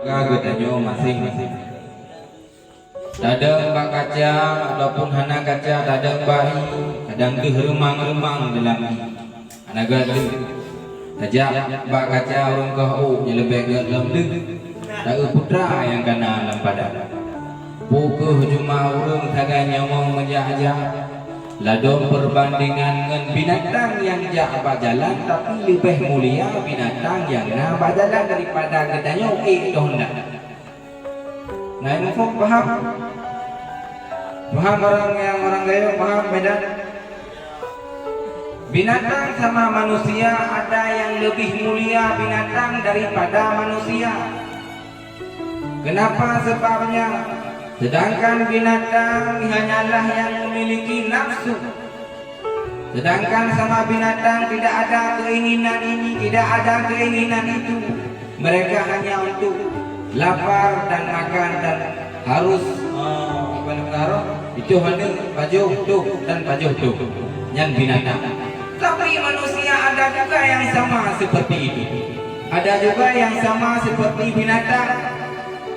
keluarga gedanyo masing-masing. Dadang bak kaca ataupun hana kaca dadang bayi kadang ke remang-remang dalam anak gadu tajak bak kaca orang kau lebih ke dalam deg tak putra yang kena dalam padan pukuh cuma orang taganya mau menjajah ladong perbandingan dengan binatang yang jahat jalan tapi lebih mulia binatang yang nah jalan daripada gedanyo itu hendak. Nah ini paham? Paham orang gayo paham Medan? Binatang sama manusia ada yang lebih mulia binatang daripada manusia. Kenapa sebabnya? Sedangkan binatang hanyalah yang memiliki nafsu. Sedangkan sama binatang tidak ada keinginan ini, tidak ada keinginan itu. Mereka hanya untuk lapar dan makan dan harus itu hanya pajuh tuh dan pajuh tuh yang binatang. Tapi manusia ada juga yang sama seperti itu. Ada juga yang sama seperti binatang.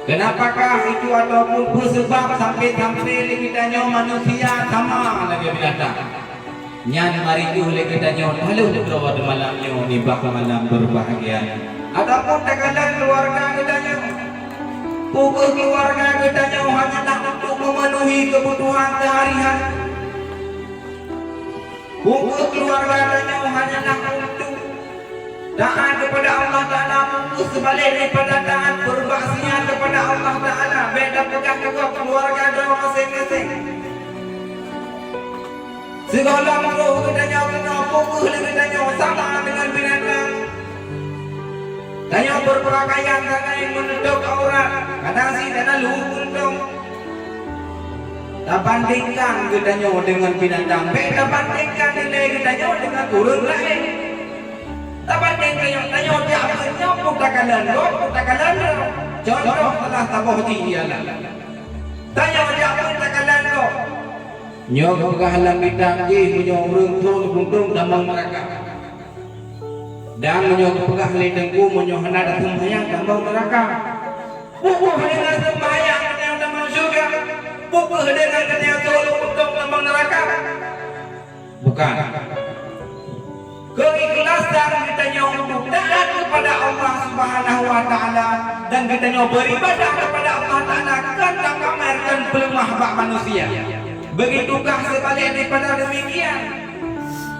Kenapakah itu ataupun sebab sampai kitanya manusia sama lagi binatang. Nyan mari itu kitanya lalu berawat malamnya nibah malam berbahagia. Ataupun terkadang keluarga kitanya pukul keluarga kitanya hanya tak untuk memenuhi kebutuhan sehari-hari. Pukul keluarga kitanya hanya tak untuk taat kepada Allah Ta'ala, sebalik daripada taat bermaksiat kepada Allah Ta'ala. Beda pegang juga keluarga doa masing-masing. Segala makhluk kitanya kena pukul kitanya sama dengan binatang. Tanya berpakaian karena yang menutup aurat, kadang si dana luhur dong. Tak bandingkan kitanya dengan binatang. Beda bandingkan nilai kitanya dengan turun lain. Tabatin kayo tayo diapanya putakalan contoh telah tabuh dialah tayo diapanya putakalan lo nyo kegahalan bidang ji menyo runtung buntung damang neraka dan menyo kepegah lidengku menyo hana datang sembahyang damang neraka bubuh dengan sembahyang yang damang surga bubuh dengan katanya tolong buntung damang neraka bukan. Keikhlasan kitanya untuk taat kepada Allah Subhanahu wa Ta'ala dan kitanya beribadah kepada Allah Ta'ala kan tak pamerkan pelemah bak manusia. Begitukah sebalik daripada demikian.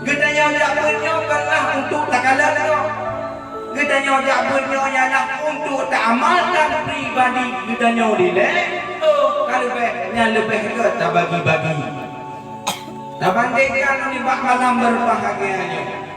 Kitanya jawabannya bukanlah untuk takalan kau. Kitanya jawabannya ialah untuk tak amalkan pribadi kitanya dilek. Kalibnya lebih ke tak bagi-bagi. Tak bandingkan ni bak malam berbahagianya.